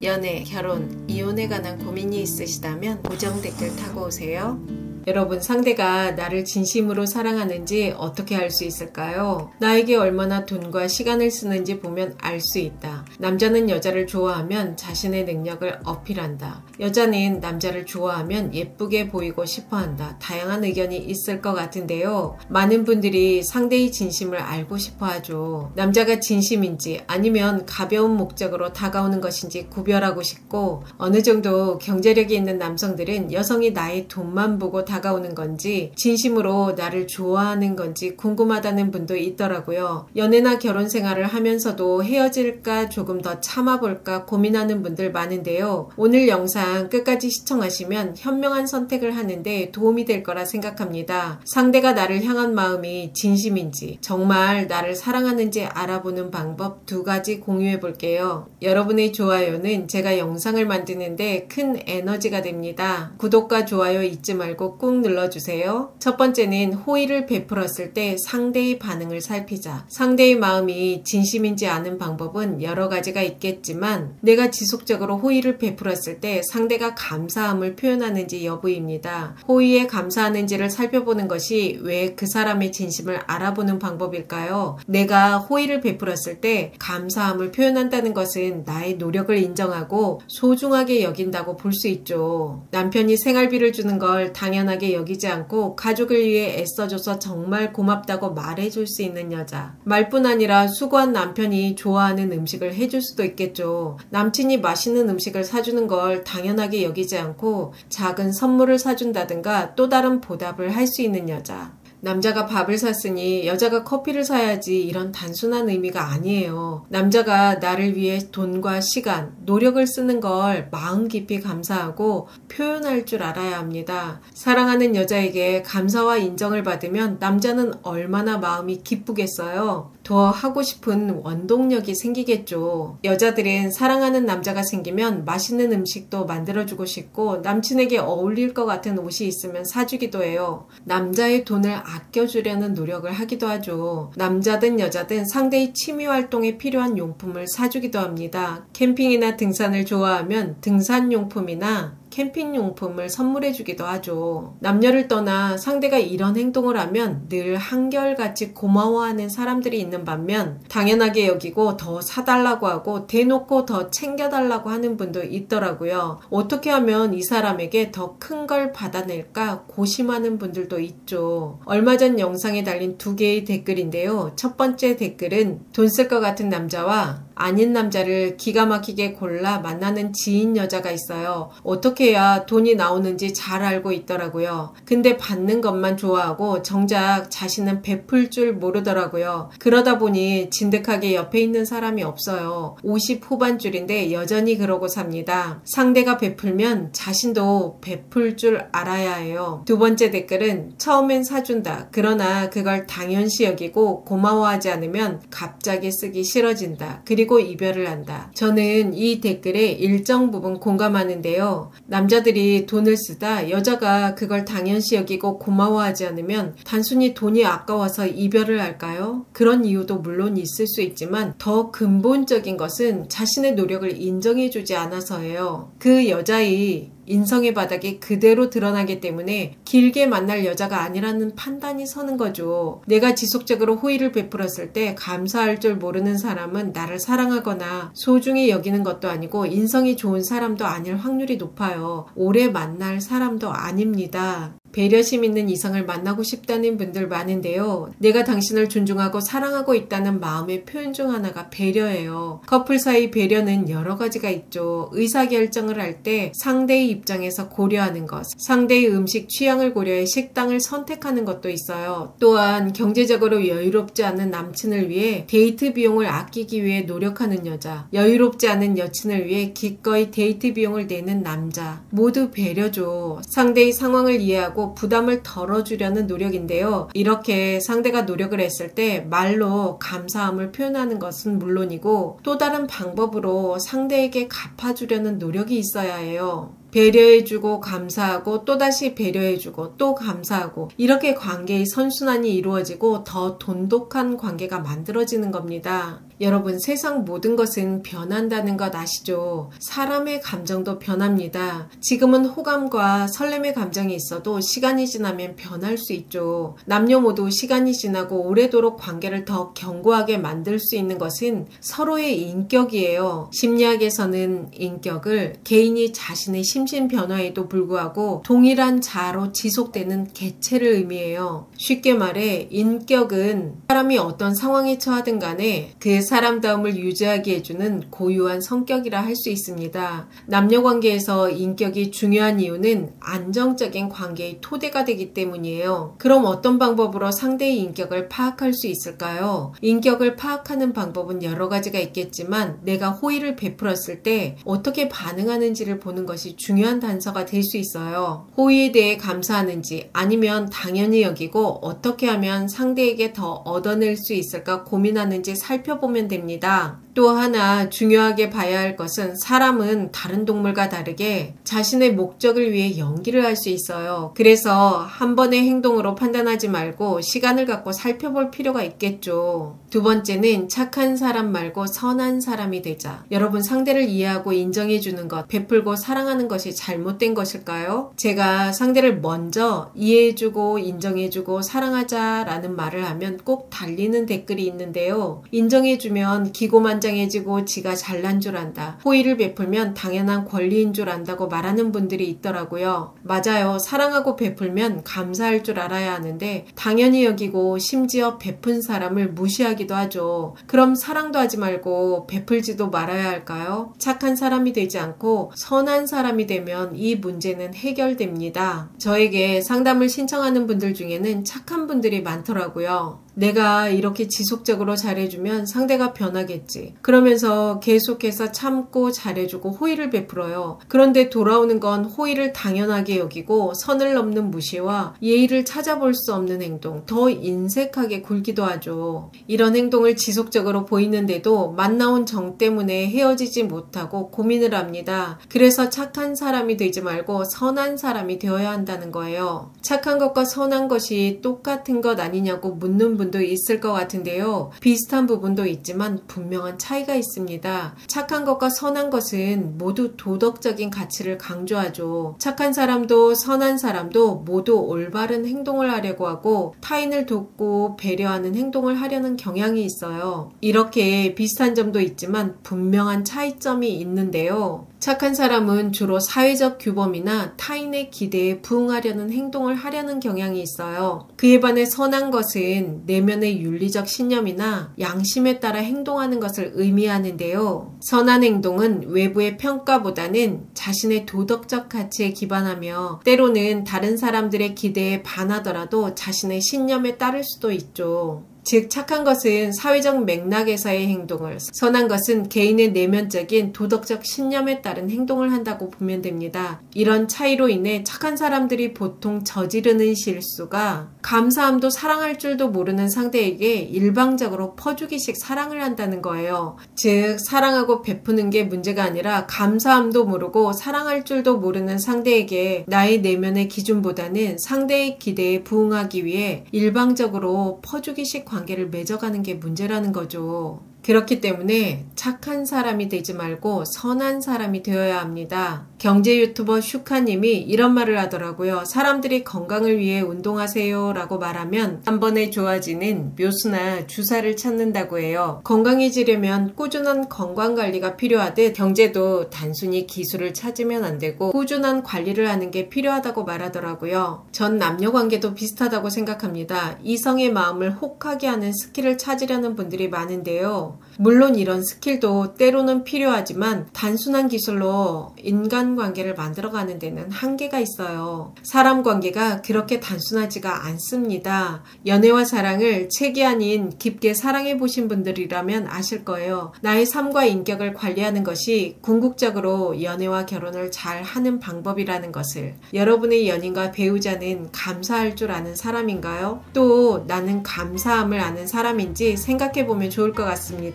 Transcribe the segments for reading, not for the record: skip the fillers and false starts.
연애, 결혼, 이혼에 관한 고민이 있으시다면 고정 댓글 타고 오세요. 여러분, 상대가 나를 진심으로 사랑하는지 어떻게 알 수 있을까요? 나에게 얼마나 돈과 시간을 쓰는지 보면 알 수 있다. 남자는 여자를 좋아하면 자신의 능력을 어필한다. 여자는 남자를 좋아하면 예쁘게 보이고 싶어한다. 다양한 의견이 있을 것 같은데요. 많은 분들이 상대의 진심을 알고 싶어 하죠. 남자가 진심인지 아니면 가벼운 목적으로 다가오는 것인지 구별하고 싶고, 어느 정도 경제력이 있는 남성들은 여성이 나의 돈만 보고 다가오는 건지 진심으로 나를 좋아하는 건지 궁금하다는 분도 있더라고요. 연애나 결혼 생활을 하면서도 헤어질까 조금 더 참아볼까 고민하는 분들 많은데요. 오늘 영상 끝까지 시청하시면 현명한 선택을 하는데 도움이 될 거라 생각합니다. 상대가 나를 향한 마음이 진심인지 정말 나를 사랑하는지 알아보는 방법 2가지 공유해 볼게요. 여러분의 좋아요는 제가 영상을 만드는데 큰 에너지가 됩니다. 구독과 좋아요 잊지 말고 꾹 눌러주세요. 첫 번째는 호의를 베풀었을 때 상대의 반응을 살피자. 상대의 마음이 진심인지 아는 방법은 여러 가지가 있겠지만 내가 지속적으로 호의를 베풀었을 때 상대가 감사함을 표현하는지 여부입니다. 호의에 감사하는지를 살펴보는 것이 왜 그 사람의 진심을 알아보는 방법일까요? 내가 호의를 베풀었을 때 감사함을 표현한다는 것은 나의 노력을 인정하고 소중하게 여긴다고 볼 수 있죠. 남편이 생활비를 주는 걸 당연하게 여기지 않고 가족을 위해 애써줘서 정말 고맙다고 말해줄 수 있는 여자. 말뿐 아니라 수고한 남편이 좋아하는 음식을 해줄 수도 있겠죠. 남친이 맛있는 음식을 사주는 걸 당연하게 여기지 않고 작은 선물을 사준다든가 또 다른 보답을 할 수 있는 여자. 남자가 밥을 샀으니 여자가 커피를 사야지, 이런 단순한 의미가 아니에요. 남자가 나를 위해 돈과 시간, 노력을 쓰는 걸 마음 깊이 감사하고 표현할 줄 알아야 합니다. 사랑하는 여자에게 감사와 인정을 받으면 남자는 얼마나 마음이 기쁘겠어요. 더 하고 싶은 원동력이 생기겠죠. 여자들은 사랑하는 남자가 생기면 맛있는 음식도 만들어주고 싶고 남친에게 어울릴 것 같은 옷이 있으면 사주기도 해요. 남자의 돈을 아껴주려는 노력을 하기도 하죠. 남자든 여자든 상대의 취미활동에 필요한 용품을 사주기도 합니다. 캠핑이나 등산을 좋아하면 등산용품이나 캠핑용품을 선물해주기도 하죠. 남녀를 떠나 상대가 이런 행동을 하면 늘 한결같이 고마워하는 사람들이 있는 반면 당연하게 여기고 더 사달라고 하고 대놓고 더 챙겨달라고 하는 분도 있더라고요. 어떻게 하면 이 사람에게 더 큰 걸 받아낼까 고심하는 분들도 있죠. 얼마 전 영상에 달린 2개의 댓글인데요. 첫 번째 댓글은 돈 쓸 것 같은 남자와 아닌 남자를 기가 막히게 골라 만나는 지인 여자가 있어요. 어떻게 해야 돈이 나오는지 잘 알고 있더라고요. 근데 받는 것만 좋아하고 정작 자신은 베풀 줄 모르더라고요. 그러다 보니 진득하게 옆에 있는 사람이 없어요. 50 후반줄인데 여전히 그러고 삽니다. 상대가 베풀면 자신도 베풀 줄 알아야 해요. 2번째 댓글은 처음엔 사준다. 그러나 그걸 당연시 여기고 고마워하지 않으면 갑자기 쓰기 싫어진다. 그리고 이별을 한다. 저는 이 댓글에 일정 부분 공감하는데요. 남자들이 돈을 쓰다 여자가 그걸 당연시 여기고 고마워하지 않으면 단순히 돈이 아까워서 이별을 할까요? 그런 이유도 물론 있을 수 있지만 더 근본적인 것은 자신의 노력을 인정해주지 않아서예요. 그 여자의 인성의 바닥이 그대로 드러나기 때문에 길게 만날 여자가 아니라는 판단이 서는 거죠. 내가 지속적으로 호의를 베풀었을 때 감사할 줄 모르는 사람은 나를 사랑하거나 소중히 여기는 것도 아니고 인성이 좋은 사람도 아닐 확률이 높아요. 오래 만날 사람도 아닙니다. 배려심 있는 이성을 만나고 싶다는 분들 많은데요. 내가 당신을 존중하고 사랑하고 있다는 마음의 표현 중 하나가 배려예요. 커플 사이 배려는 여러 가지가 있죠. 의사결정을 할 때 상대의 입장에서 고려하는 것, 상대의 음식 취향을 고려해 식당을 선택하는 것도 있어요. 또한 경제적으로 여유롭지 않은 남친을 위해 데이트 비용을 아끼기 위해 노력하는 여자, 여유롭지 않은 여친을 위해 기꺼이 데이트 비용을 내는 남자, 모두 배려죠. 상대의 상황을 이해하고 부담을 덜어주려는 노력인데요. 이렇게 상대가 노력을 했을 때 말로 감사함을 표현하는 것은 물론이고 또 다른 방법으로 상대에게 갚아주려는 노력이 있어야 해요. 배려해주고 감사하고 또다시 배려해주고 또 감사하고, 이렇게 관계의 선순환이 이루어지고 더 돈독한 관계가 만들어지는 겁니다. 여러분, 세상 모든 것은 변한다는 것 아시죠? 사람의 감정도 변합니다. 지금은 호감과 설렘의 감정이 있어도 시간이 지나면 변할 수 있죠. 남녀 모두 시간이 지나고 오래도록 관계를 더 견고하게 만들 수 있는 것은 서로의 인격이에요. 심리학에서는 인격을 개인이 자신의 심신 변화에도 불구하고 동일한 자아로 지속되는 개체를 의미해요. 쉽게 말해 인격은 사람이 어떤 상황에 처하든 간에 그 사람다움을 유지하게 해주는 고유한 성격이라 할 수 있습니다. 남녀관계에서 인격이 중요한 이유는 안정적인 관계의 토대가 되기 때문이에요. 그럼 어떤 방법으로 상대의 인격을 파악할 수 있을까요? 인격을 파악하는 방법은 여러 가지가 있겠지만 내가 호의를 베풀었을 때 어떻게 반응하는지를 보는 것이 중요한 단서가 될 수 있어요. 호의에 대해 감사하는지 아니면 당연히 여기고 어떻게 하면 상대에게 더 얻어낼 수 있을까 고민하는지 살펴보면 됩니다. 또 하나 중요하게 봐야 할 것은 사람은 다른 동물과 다르게 자신의 목적을 위해 연기를 할 수 있어요. 그래서 한 번의 행동으로 판단하지 말고 시간을 갖고 살펴볼 필요가 있겠죠. 두 번째는 착한 사람 말고 선한 사람이 되자. 여러분, 상대를 이해하고 인정해주는 것, 베풀고 사랑하는 것이 잘못된 것일까요? 제가 상대를 먼저 이해해주고 인정해주고 사랑하자라는 말을 하면 꼭 달리는 댓글이 있는데요. 인정해주면 기고만장해지고 지가 잘난 줄 안다. 호의를 베풀면 당연한 권리인 줄 안다고 말하는 분들이 있더라고요. 맞아요. 사랑하고 베풀면 감사할 줄 알아야 하는데 당연히 여기고 심지어 베푼 사람을 무시하기도 하죠. 그럼 사랑도 하지 말고 베풀지도 말아야 할까요? 착한 사람이 되지 않고 선한 사람이 되면 이 문제는 해결됩니다. 저에게 상담을 신청하는 분들 중에는 착한 분들이 많더라고요. 내가 이렇게 지속적으로 잘해주면 상대가 변하겠지. 그러면서 계속해서 참고 잘해주고 호의를 베풀어요. 그런데 돌아오는 건 호의를 당연하게 여기고 선을 넘는 무시와 예의를 찾아볼 수 없는 행동, 더 인색하게 굴기도 하죠. 이런 행동을 지속적으로 보이는데도 만나온 정 때문에 헤어지지 못하고 고민을 합니다. 그래서 착한 사람이 되지 말고 선한 사람이 되어야 한다는 거예요. 착한 것과 선한 것이 똑같은 것 아니냐고 묻는 분도 있을 것 같은데요. 비슷한 부분도 있지만 분명한 차이가 있습니다. 착한 것과 선한 것은 모두 도덕적인 가치를 강조하죠. 착한 사람도 선한 사람도 모두 올바른 행동을 하려고 하고 타인을 돕고 배려하는 행동을 하려는 경향이 있어요. 이렇게 비슷한 점도 있지만 분명한 차이점이 있는데요. 착한 사람은 주로 사회적 규범이나 타인의 기대에 부응하려는 행동을 하려는 경향이 있어요. 그에 반해 선한 것은 내면의 윤리적 신념이나 양심에 따라 행동하는 것을 의미하는데요. 선한 행동은 외부의 평가보다는 자신의 도덕적 가치에 기반하며 때로는 다른 사람들의 기대에 반하더라도 자신의 신념에 따를 수도 있죠. 즉 착한 것은 사회적 맥락에서의 행동을, 선한 것은 개인의 내면적인 도덕적 신념에 따른 행동을 한다고 보면 됩니다. 이런 차이로 인해 착한 사람들이 보통 저지르는 실수가 감사함도 사랑할 줄도 모르는 상대에게 일방적으로 퍼주기식 사랑을 한다는 거예요. 즉 사랑하고 베푸는 게 문제가 아니라 감사함도 모르고 사랑할 줄도 모르는 상대에게 나의 내면의 기준보다는 상대의 기대에 부응하기 위해 일방적으로 퍼주기식 관계를 맺어가는 게 문제라는 거죠. 그렇기 때문에 착한 사람이 되지 말고 선한 사람이 되어야 합니다. 경제 유튜버 슈카님이 이런 말을 하더라고요. 사람들이 건강을 위해 운동하세요 라고 말하면 한 번에 좋아지는 묘수나 주사를 찾는다고 해요. 건강해지려면 꾸준한 건강관리가 필요하듯 경제도 단순히 기술을 찾으면 안 되고 꾸준한 관리를 하는 게 필요하다고 말하더라고요. 전 남녀관계도 비슷하다고 생각합니다. 이성의 마음을 혹하게 하는 스킬을 찾으려는 분들이 많은데요. 물론 이런 스킬도 때로는 필요하지만 단순한 기술로 인간관계를 만들어가는 데는 한계가 있어요. 사람 관계가 그렇게 단순하지가 않습니다. 연애와 사랑을 책이 아닌 깊게 사랑해 보신 분들이라면 아실 거예요. 나의 삶과 인격을 관리하는 것이 궁극적으로 연애와 결혼을 잘 하는 방법이라는 것을. 여러분의 연인과 배우자는 감사할 줄 아는 사람인가요? 또 나는 감사함을 아는 사람인지 생각해 보면 좋을 것 같습니다.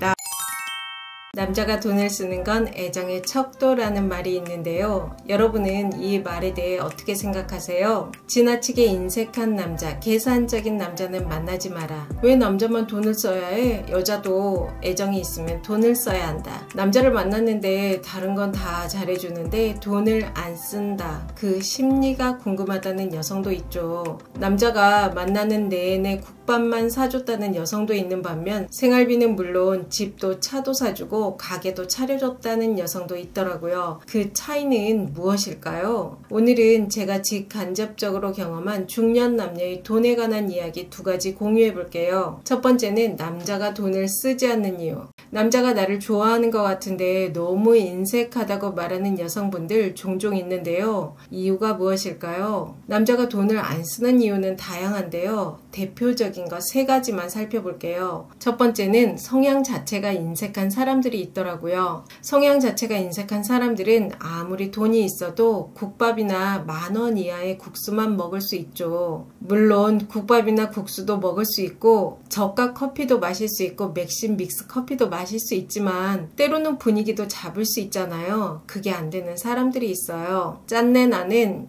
남자가 돈을 쓰는 건 애정의 척도라는 말이 있는데요. 여러분은 이 말에 대해 어떻게 생각하세요? 지나치게 인색한 남자, 계산적인 남자는 만나지 마라. 왜 남자만 돈을 써야 해? 여자도 애정이 있으면 돈을 써야 한다. 남자를 만났는데 다른 건 다 잘해주는데 돈을 안 쓴다. 그 심리가 궁금하다는 여성도 있죠. 남자가 만나는 내내 국밥만 사줬다는 여성도 있는 반면 생활비는 물론 집도 차도 사주고 가게도 차려줬다는 여성도 있더라고요. 그 차이는 무엇일까요? 오늘은 제가 직간접적으로 경험한 중년 남녀의 돈에 관한 이야기 2가지 공유해 볼게요. 첫 번째는 남자가 돈을 쓰지 않는 이유. 남자가 나를 좋아하는 것 같은데 너무 인색하다고 말하는 여성분들 종종 있는데요. 이유가 무엇일까요? 남자가 돈을 안 쓰는 이유는 다양한데요. 대표적인 것 3가지만 살펴볼게요. 첫 번째는 성향 자체가 인색한 사람들이 있더라고요. 성향 자체가 인색한 사람들은 아무리 돈이 있어도 국밥이나 10,000원 이하의 국수만 먹을 수 있죠. 물론 국밥이나 국수도 먹을 수 있고 저가 커피도 마실 수 있고 맥심 믹스 커피도 마실 수 있지만 때로는 분위기도 잡을 수 있잖아요. 그게 안 되는 사람들이 있어요. 짠내 나는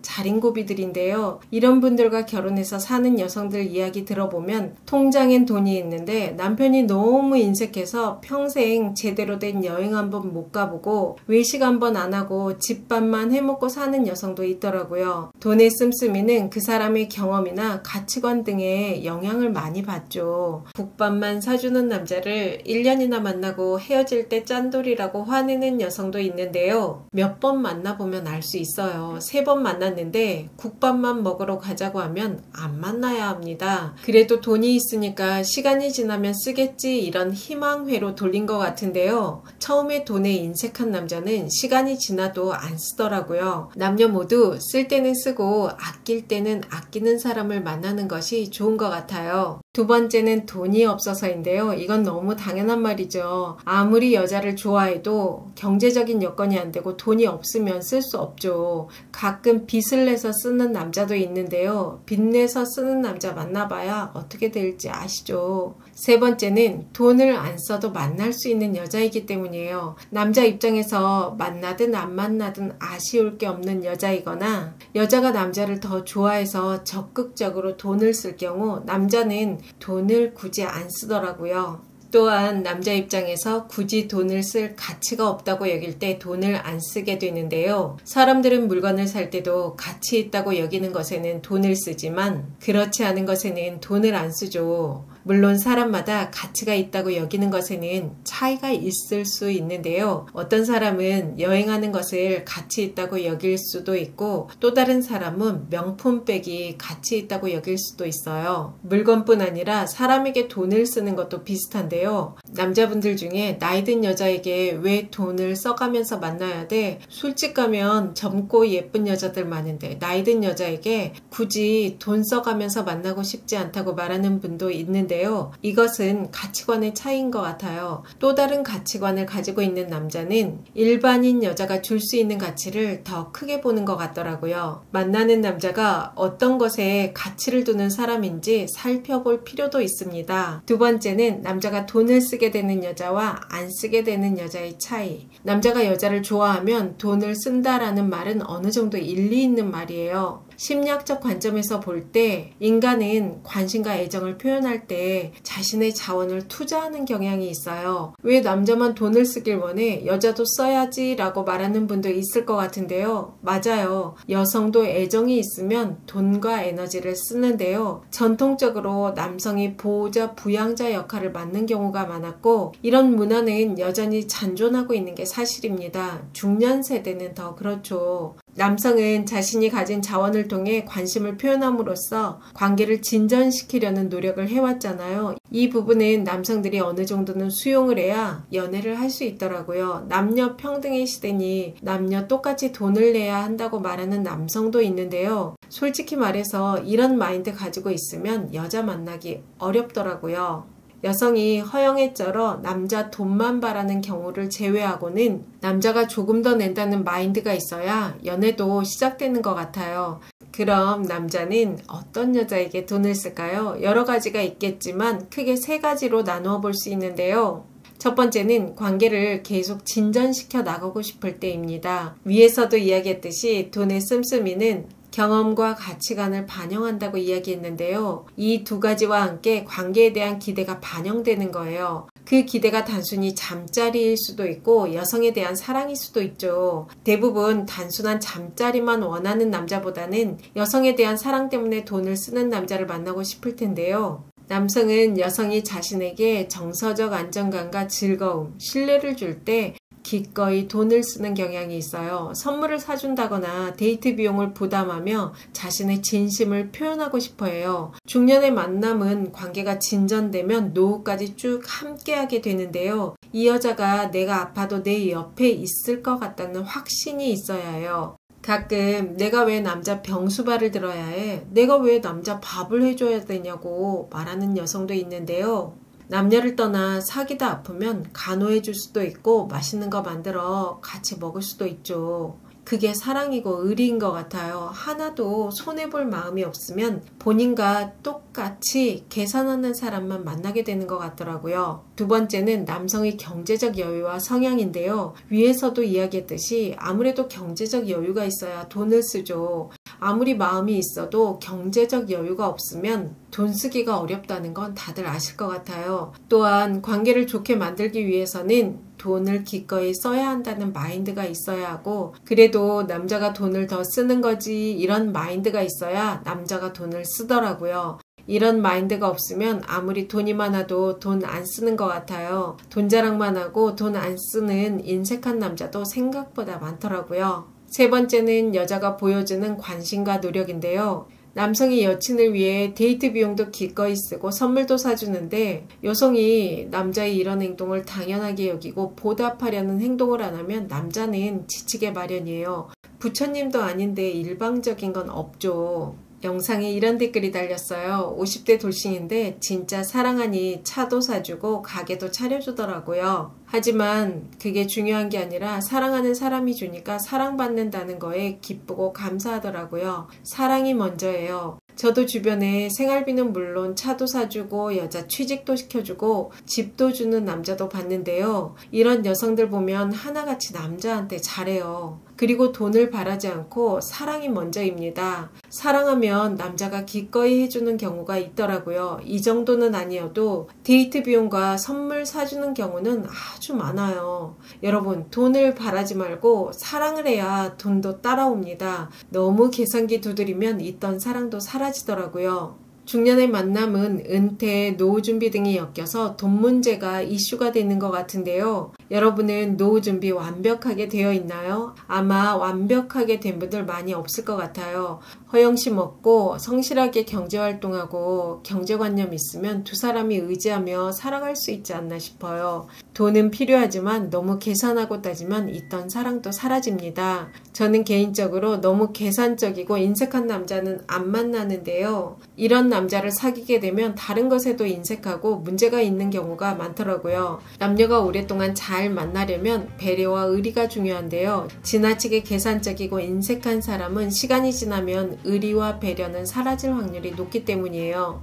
자린고비들인데요. 이런 분들과 결혼해서 사는 여성들 이야기 들어보면 통장엔 돈이 있는데 남편이 너무 인색해서 평생 제대로 된 여행 한번 못 가보고 외식 한번 안 하고 집밥만 해먹고 사는 여성도 있더라고요. 돈의 씀씀이는 그 사람의 경험이나 가치관 등에 영향을 많이 받죠. 국밥만 사주는 남자를 1년이나 만나고 헤어질 때 짠돌이라고 화내는 여성도 있는데요. 몇 번 만나보면 알 수 있어요. 3번 만났는데 국밥만 먹으러 가자고 하면 안 만나야 합니다. 그래도 돈이 있으니까 시간이 지나면 쓰겠지 이런 희망회로 돌린 것 같은데요. 처음에 돈에 인색한 남자는 시간이 지나도 안 쓰더라고요. 남녀 모두 쓸 때는 쓰고 아낄 때는 아끼는 사람을 만나는 것이 좋은 것 같아요. 두 번째는 돈이 없어서인데요. 이건 너무 당연한 말이죠. 아무리 여자를 좋아해도 경제적인 여건이 안 되고 돈이 없으면 쓸 수 없죠. 가끔 빚을 내서 쓰는 남자도 있는데요. 빚 내서 쓰는 남자 만나봐야 어떻게 될지 아시죠? 세 번째는 돈을 안 써도 만날 수 있는 여자이기 때문이에요. 남자 입장에서 만나든 안 만나든 아쉬울 게 없는 여자이거나 여자가 남자를 더 좋아해서 적극적으로 돈을 쓸 경우 남자는 돈을 굳이 안 쓰더라고요. 또한 남자 입장에서 굳이 돈을 쓸 가치가 없다고 여길 때 돈을 안 쓰게 되는데요. 사람들은 물건을 살 때도 가치 있다고 여기는 것에는 돈을 쓰지만 그렇지 않은 것에는 돈을 안 쓰죠. 물론 사람마다 가치가 있다고 여기는 것에는 차이가 있을 수 있는데요. 어떤 사람은 여행하는 것을 가치 있다고 여길 수도 있고 또 다른 사람은 명품백이 가치 있다고 여길 수도 있어요. 물건뿐 아니라 사람에게 돈을 쓰는 것도 비슷한데요. 남자분들 중에 나이 든 여자에게 왜 돈을 써가면서 만나야 돼? 술집 가면 젊고 예쁜 여자들 많은데 나이 든 여자에게 굳이 돈 써가면서 만나고 싶지 않다고 말하는 분도 있는데 이것은 가치관의 차이인 것 같아요. 또 다른 가치관을 가지고 있는 남자는 일반인 여자가 줄 수 있는 가치를 더 크게 보는 것 같더라고요. 만나는 남자가 어떤 것에 가치를 두는 사람인지 살펴볼 필요도 있습니다. 두 번째는 남자가 돈을 쓰게 되는 여자와 안 쓰게 되는 여자의 차이. 남자가 여자를 좋아하면 돈을 쓴다라는 말은 어느 정도 일리 있는 말이에요. 심리학적 관점에서 볼 때 인간은 관심과 애정을 표현할 때 자신의 자원을 투자하는 경향이 있어요. 왜 남자만 돈을 쓰길 원해? 여자도 써야지 라고 말하는 분도 있을 것 같은데요. 맞아요. 여성도 애정이 있으면 돈과 에너지를 쓰는데요. 전통적으로 남성이 보호자, 부양자 역할을 맡는 경우가 많았고 이런 문화는 여전히 잔존하고 있는 게 사실입니다. 중년 세대는 더 그렇죠. 남성은 자신이 가진 자원을 통해 관심을 표현함으로써 관계를 진전시키려는 노력을 해왔잖아요. 이 부분은 남성들이 어느 정도는 수용을 해야 연애를 할 수 있더라고요. 남녀 평등의 시대니 남녀 똑같이 돈을 내야 한다고 말하는 남성도 있는데요. 솔직히 말해서 이런 마인드 가지고 있으면 여자 만나기 어렵더라고요. 여성이 허영에 쩔어 남자 돈만 바라는 경우를 제외하고는 남자가 조금 더 낸다는 마인드가 있어야 연애도 시작되는 것 같아요. 그럼 남자는 어떤 여자에게 돈을 쓸까요? 여러 가지가 있겠지만 크게 3가지로 나누어 볼 수 있는데요. 첫 번째는 관계를 계속 진전시켜 나가고 싶을 때입니다. 위에서도 이야기했듯이 돈의 씀씀이는 경험과 가치관을 반영한다고 이야기했는데요. 이 두 가지와 함께 관계에 대한 기대가 반영되는 거예요. 그 기대가 단순히 잠자리일 수도 있고 여성에 대한 사랑일 수도 있죠. 대부분 단순한 잠자리만 원하는 남자보다는 여성에 대한 사랑 때문에 돈을 쓰는 남자를 만나고 싶을 텐데요. 남성은 여성이 자신에게 정서적 안정감과 즐거움, 신뢰를 줄 때 기꺼이 돈을 쓰는 경향이 있어요. 선물을 사준다거나 데이트 비용을 부담하며 자신의 진심을 표현하고 싶어 해요. 중년의 만남은 관계가 진전되면 노후까지 쭉 함께하게 되는데요. 이 여자가 내가 아파도 내 옆에 있을 것 같다는 확신이 있어야 해요. 가끔 내가 왜 남자 병수발을 들어야 해? 내가 왜 남자 밥을 해줘야 되냐고 말하는 여성도 있는데요. 남녀를 떠나 사귀다 아프면 간호해줄 수도 있고 맛있는 거 만들어 같이 먹을 수도 있죠. 그게 사랑이고 의리인 것 같아요. 하나도 손해볼 마음이 없으면 본인과 똑같이 계산하는 사람만 만나게 되는 것 같더라고요. 두 번째는 남성의 경제적 여유와 성향인데요. 위에서도 이야기했듯이 아무래도 경제적 여유가 있어야 돈을 쓰죠. 아무리 마음이 있어도 경제적 여유가 없으면 돈 쓰기가 어렵다는 건 다들 아실 것 같아요. 또한 관계를 좋게 만들기 위해서는 돈을 기꺼이 써야 한다는 마인드가 있어야 하고, 그래도 남자가 돈을 더 쓰는 거지 이런 마인드가 있어야 남자가 돈을 쓰더라고요. 이런 마인드가 없으면 아무리 돈이 많아도 돈 안 쓰는 것 같아요. 돈 자랑만 하고 돈 안 쓰는 인색한 남자도 생각보다 많더라고요. 세 번째는 여자가 보여주는 관심과 노력인데요. 남성이 여친을 위해 데이트 비용도 기꺼이 쓰고 선물도 사주는데 여성이 남자의 이런 행동을 당연하게 여기고 보답하려는 행동을 안 하면 남자는 지치게 마련이에요. 부처님도 아닌데 일방적인 건 없죠. 영상에 이런 댓글이 달렸어요. 50대 돌싱인데 진짜 사랑하니 차도 사주고 가게도 차려주더라고요. 하지만 그게 중요한 게 아니라 사랑하는 사람이 주니까 사랑받는다는 거에 기쁘고 감사하더라고요. 사랑이 먼저예요. 저도 주변에 생활비는 물론 차도 사주고 여자 취직도 시켜주고 집도 주는 남자도 봤는데요. 이런 여성들 보면 하나같이 남자한테 잘해요. 그리고 돈을 바라지 않고 사랑이 먼저입니다. 사랑하면 남자가 기꺼이 해주는 경우가 있더라고요. 이 정도는 아니어도 데이트 비용과 선물 사주는 경우는 아주 많아요. 여러분, 돈을 바라지 말고 사랑을 해야 돈도 따라옵니다. 너무 계산기 두드리면 있던 사랑도 사라지더라고요. 중년의 만남은 은퇴, 노후 준비 등이 엮여서 돈 문제가 이슈가 되는 것 같은데요. 여러분은 노후 준비 완벽하게 되어 있나요? 아마 완벽하게 된 분들 많이 없을 것 같아요. 허영심 없고 성실하게 경제활동하고 경제관념 있으면 두 사람이 의지하며 살아갈 수 있지 않나 싶어요. 돈은 필요하지만 너무 계산하고 따지면 있던 사랑도 사라집니다. 저는 개인적으로 너무 계산적이고 인색한 남자는 안 만나는데요. 이런 남자를 사귀게 되면 다른 것에도 인색하고 문제가 있는 경우가 많더라고요. 남녀가 오랫동안 잘 만나려면 배려와 의리가 중요한데요. 지나치게 계산적이고 인색한 사람은 시간이 지나면 의리와 배려는 사라질 확률이 높기 때문이에요.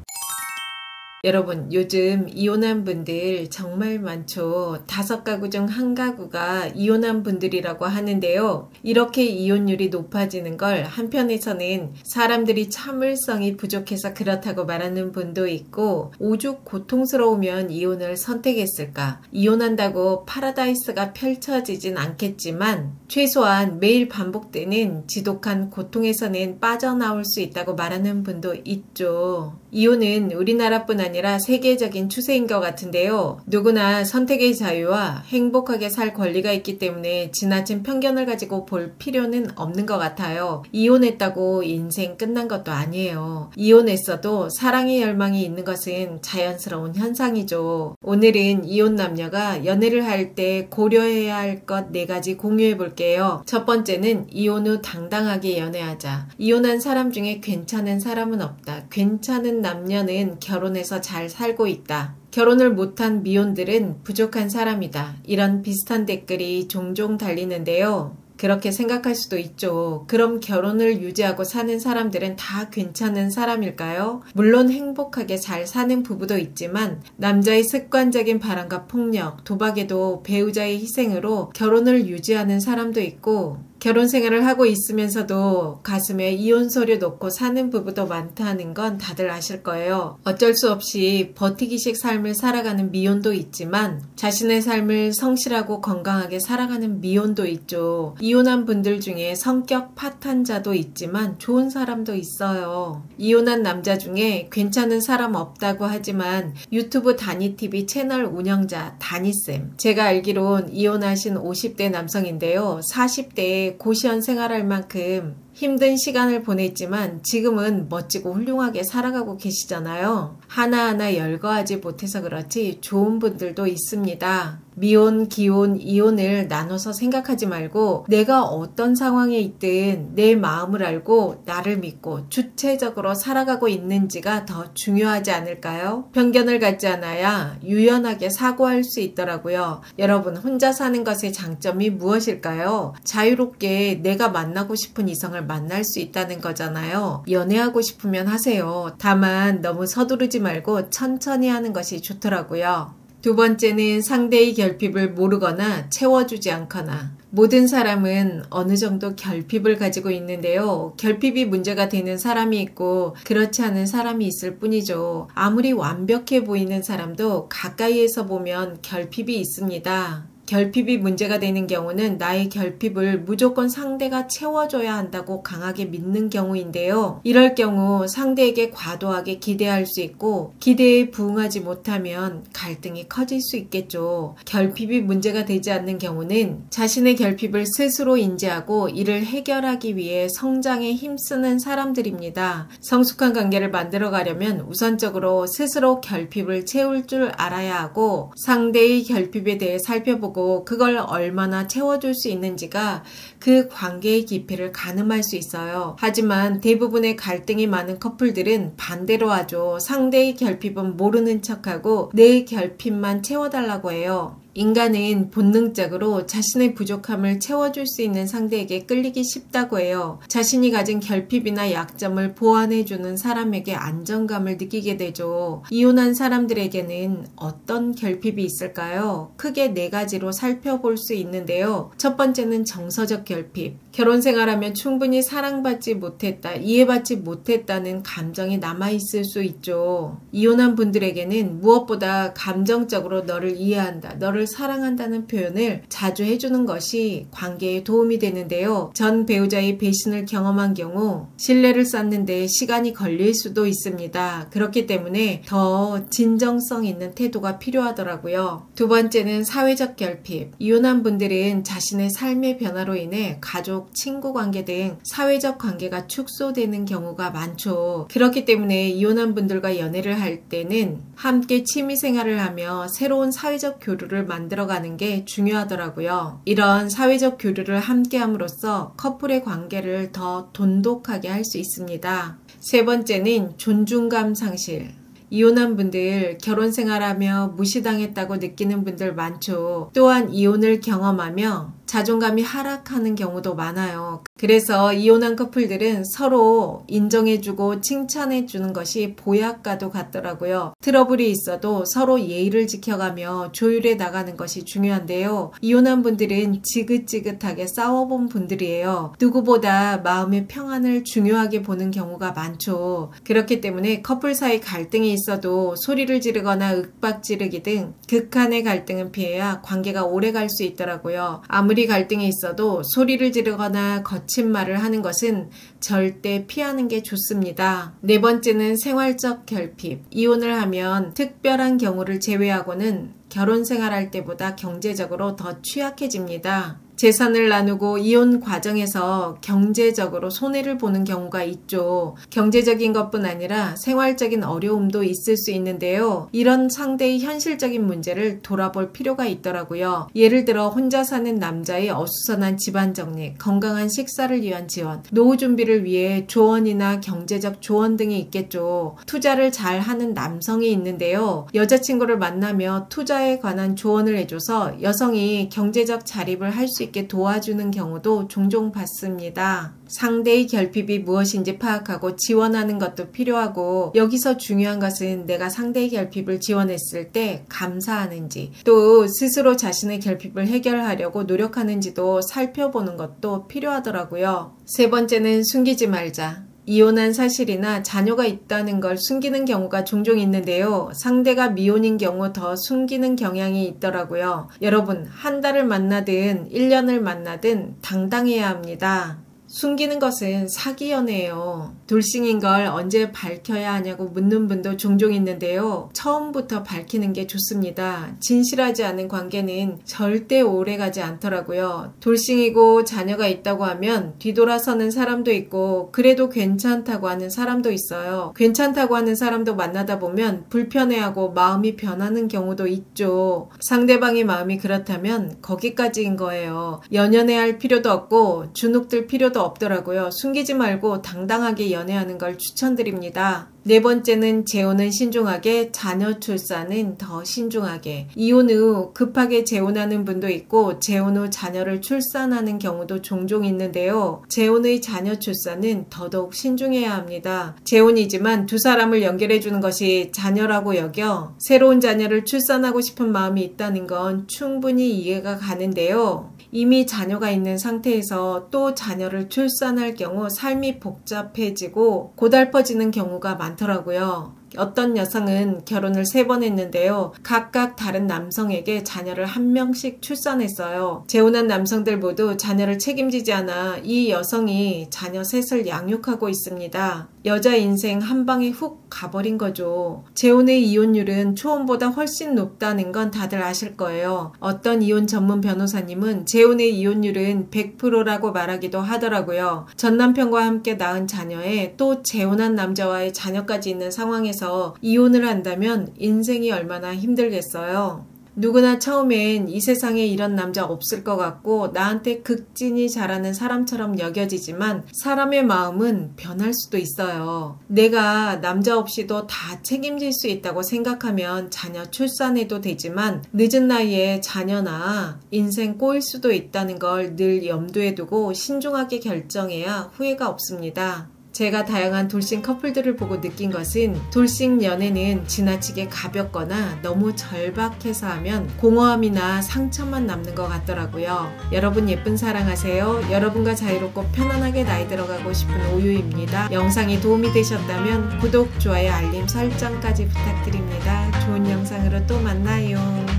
여러분, 요즘 이혼한 분들 정말 많죠. 5가구 중 1가구가 이혼한 분들이라고 하는데요. 이렇게 이혼율이 높아지는 걸 한편에서는 사람들이 참을성이 부족해서 그렇다고 말하는 분도 있고, 오죽 고통스러우면 이혼을 선택했을까? 이혼한다고 파라다이스가 펼쳐지진 않겠지만 최소한 매일 반복되는 지독한 고통에서는 빠져나올 수 있다고 말하는 분도 있죠. 이혼은 우리나라뿐 아니라 세계적인 추세인 것 같은데요. 누구나 선택의 자유와 행복하게 살 권리가 있기 때문에 지나친 편견을 가지고 볼 필요는 없는 것 같아요. 이혼했다고 인생 끝난 것도 아니에요. 이혼했어도 사랑의 열망이 있는 것은 자연스러운 현상이죠. 오늘은 이혼 남녀가 연애를 할 때 고려해야 할 것 4가지 공유해 볼게요. 첫 번째는 이혼 후 당당하게 연애하자. 이혼한 사람 중에 괜찮은 사람은 없다. 괜찮은 남녀는 결혼해서 잘 살고 있다. 결혼을 못한 미혼들은 부족한 사람이다. 이런 비슷한 댓글이 종종 달리는데요. 그렇게 생각할 수도 있죠. 그럼 결혼을 유지하고 사는 사람들은 다 괜찮은 사람일까요? 물론 행복하게 잘 사는 부부도 있지만 남자의 습관적인 바람과 폭력, 도박에도 배우자의 희생으로 결혼을 유지하는 사람도 있고 결혼 생활을 하고 있으면서도 가슴에 이혼 서류 놓고 사는 부부도 많다는 건 다들 아실 거예요. 어쩔 수 없이 버티기식 삶을 살아가는 미혼도 있지만 자신의 삶을 성실하고 건강하게 살아가는 미혼도 있죠. 이혼한 분들 중에 성격 파탄자도 있지만 좋은 사람도 있어요. 이혼한 남자 중에 괜찮은 사람 없다고 하지만 유튜브 다니TV 채널 운영자 다니쌤, 제가 알기론 이혼하신 50대 남성인데요. 40대에 고시원 생활할 만큼 힘든 시간을 보냈지만 지금은 멋지고 훌륭하게 살아가고 계시잖아요. 하나하나 열거하지 못해서 그렇지 좋은 분들도 있습니다. 미혼, 기혼, 이혼을 나눠서 생각하지 말고 내가 어떤 상황에 있든 내 마음을 알고 나를 믿고 주체적으로 살아가고 있는지가 더 중요하지 않을까요? 편견을 갖지 않아야 유연하게 사고할 수 있더라고요. 여러분, 혼자 사는 것의 장점이 무엇일까요? 자유롭게 내가 만나고 싶은 이성을 만날 수 있다는 거잖아요. 연애하고 싶으면 하세요. 다만 너무 서두르지 말고 천천히 하는 것이 좋더라고요. 두 번째는 상대의 결핍을 모르거나 채워주지 않거나. 모든 사람은 어느 정도 결핍을 가지고 있는데요. 결핍이 문제가 되는 사람이 있고 그렇지 않은 사람이 있을 뿐이죠. 아무리 완벽해 보이는 사람도 가까이에서 보면 결핍이 있습니다. 결핍이 문제가 되는 경우는 나의 결핍을 무조건 상대가 채워줘야 한다고 강하게 믿는 경우인데요. 이럴 경우 상대에게 과도하게 기대할 수 있고 기대에 부응하지 못하면 갈등이 커질 수 있겠죠. 결핍이 문제가 되지 않는 경우는 자신의 결핍을 스스로 인지하고 이를 해결하기 위해 성장에 힘쓰는 사람들입니다. 성숙한 관계를 만들어가려면 우선적으로 스스로 결핍을 채울 줄 알아야 하고 상대의 결핍에 대해 살펴보고 그걸 얼마나 채워줄 수 있는지가 그 관계의 깊이를 가늠할 수 있어요. 하지만 대부분의 갈등이 많은 커플들은 반대로 하죠. 상대의 결핍은 모르는 척하고 내 결핍만 채워달라고 해요. 인간은 본능적으로 자신의 부족함을 채워줄 수 있는 상대에게 끌리기 쉽다고 해요. 자신이 가진 결핍이나 약점을 보완해주는 사람에게 안정감을 느끼게 되죠. 이혼한 사람들에게는 어떤 결핍이 있을까요? 크게 4가지로 살펴볼 수 있는데요. 첫 번째는 정서적 결핍. 결혼 생활하면 충분히 사랑받지 못했다, 이해받지 못했다는 감정이 남아있을 수 있죠. 이혼한 분들에게는 무엇보다 감정적으로 너를 이해한다, 너를 사랑한다는 표현을 자주 해주는 것이 관계에 도움이 되는데요. 전 배우자의 배신을 경험한 경우 신뢰를 쌓는 데 시간이 걸릴 수도 있습니다. 그렇기 때문에 더 진정성 있는 태도가 필요하더라고요. 두 번째는 사회적 결핍. 이혼한 분들은 자신의 삶의 변화로 인해 가족, 친구 관계 등 사회적 관계가 축소되는 경우가 많죠. 그렇기 때문에 이혼한 분들과 연애를 할 때는 함께 취미생활을 하며 새로운 사회적 교류를 만들어가는 게 중요하더라고요. 이런 사회적 교류를 함께 함으로써 커플의 관계를 더 돈독하게 할 수 있습니다. 세 번째는 존중감 상실. 이혼한 분들, 결혼 생활하며 무시당했다고 느끼는 분들 많죠. 또한 이혼을 경험하며 자존감이 하락하는 경우도 많아요. 그래서 이혼한 커플들은 서로 인정해주고 칭찬해주는 것이 보약과도 같더라고요. 트러블이 있어도 서로 예의를 지켜가며 조율해 나가는 것이 중요한데요. 이혼한 분들은 지긋지긋하게 싸워본 분들이에요. 누구보다 마음의 평안을 중요하게 보는 경우가 많죠. 그렇기 때문에 커플 사이 갈등이 있어도 소리를 지르거나 윽박지르기 등 극한의 갈등은 피해야 관계가 오래 갈 수 있더라고요. 아무리 갈등이 있어도 소리를 지르거나 거친 말을 하는 것은 절대 피하는 게 좋습니다. 네 번째는 생활적 결핍. 이혼을 하면 특별한 경우를 제외하고는 결혼 생활할 때보다 경제적으로 더 취약해집니다. 재산을 나누고 이혼 과정에서 경제적으로 손해를 보는 경우가 있죠. 경제적인 것뿐 아니라 생활적인 어려움도 있을 수 있는데요. 이런 상대의 현실적인 문제를 돌아볼 필요가 있더라고요. 예를 들어 혼자 사는 남자의 어수선한 집안 정리, 건강한 식사를 위한 지원, 노후 준비를 위해 조언이나 경제적 조언 등이 있겠죠. 투자를 잘 하는 남성이 있는데요. 여자친구를 만나며 투자에 관한 조언을 해줘서 여성이 경제적 자립을 할 수 있게 도와주는 경우도 종종 봤습니다. 상대의 결핍이 무엇인지 파악하고 지원하는 것도 필요하고, 여기서 중요한 것은 내가 상대의 결핍을 지원했을 때 감사하는지, 또 스스로 자신의 결핍을 해결하려고 노력하는지도 살펴보는 것도 필요하더라고요. 세 번째는 숨기지 말자. 이혼한 사실이나 자녀가 있다는 걸 숨기는 경우가 종종 있는데요. 상대가 미혼인 경우 더 숨기는 경향이 있더라고요. 여러분, 한 달을 만나든 1년을 만나든 당당해야 합니다. 숨기는 것은 사기 연애예요. 돌싱인 걸 언제 밝혀야 하냐고 묻는 분도 종종 있는데요. 처음부터 밝히는 게 좋습니다. 진실하지 않은 관계는 절대 오래가지 않더라고요. 돌싱이고 자녀가 있다고 하면 뒤돌아서는 사람도 있고, 그래도 괜찮다고 하는 사람도 있어요. 괜찮다고 하는 사람도 만나다 보면 불편해하고 마음이 변하는 경우도 있죠. 상대방의 마음이 그렇다면 거기까지인 거예요. 연연해할 필요도 없고 주눅들 필요도 없더라고요. 숨기지 말고 당당하게 연애하는 걸 추천드립니다. 네 번째는 재혼은 신중하게, 자녀 출산은 더 신중하게. 이혼 후 급하게 재혼하는 분도 있고 재혼 후 자녀를 출산하는 경우도 종종 있는데요. 재혼의 자녀 출산은 더더욱 신중해야 합니다. 재혼이지만 두 사람을 연결해주는 것이 자녀라고 여겨 새로운 자녀를 출산하고 싶은 마음이 있다는 건 충분히 이해가 가는데요. 이미 자녀가 있는 상태에서 또 자녀를 출산할 경우 삶이 복잡해지고 고달퍼지는 경우가 많더라고요. 어떤 여성은 결혼을 3번 했는데요. 각각 다른 남성에게 자녀를 1명씩 출산했어요. 재혼한 남성들 모두 자녀를 책임지지 않아 이 여성이 자녀 셋을 양육하고 있습니다. 여자 인생 한 방에 훅 가버린 거죠. 재혼의 이혼율은 초혼보다 훨씬 높다는 건 다들 아실 거예요. 어떤 이혼 전문 변호사님은 재혼의 이혼율은 100%라고 말하기도 하더라고요. 전 남편과 함께 낳은 자녀에 또 재혼한 남자와의 자녀까지 있는 상황에서 이혼을 한다면 인생이 얼마나 힘들겠어요. 누구나 처음엔 이 세상에 이런 남자 없을 것 같고 나한테 극진히 잘하는 사람처럼 여겨지지만 사람의 마음은 변할 수도 있어요. 내가 남자 없이도 다 책임질 수 있다고 생각하면 자녀 출산해도 되지만 늦은 나이에 자녀나 인생 꼬일 수도 있다는 걸 늘 염두에 두고 신중하게 결정해야 후회가 없습니다. 제가 다양한 돌싱 커플들을 보고 느낀 것은 돌싱 연애는 지나치게 가볍거나 너무 절박해서 하면 공허함이나 상처만 남는 것 같더라고요. 여러분 예쁜 사랑하세요. 여러분과 자유롭고 편안하게 나이 들어가고 싶은 오유입니다. 영상이 도움이 되셨다면 구독, 좋아요, 알림 설정까지 부탁드립니다. 좋은 영상으로 또 만나요.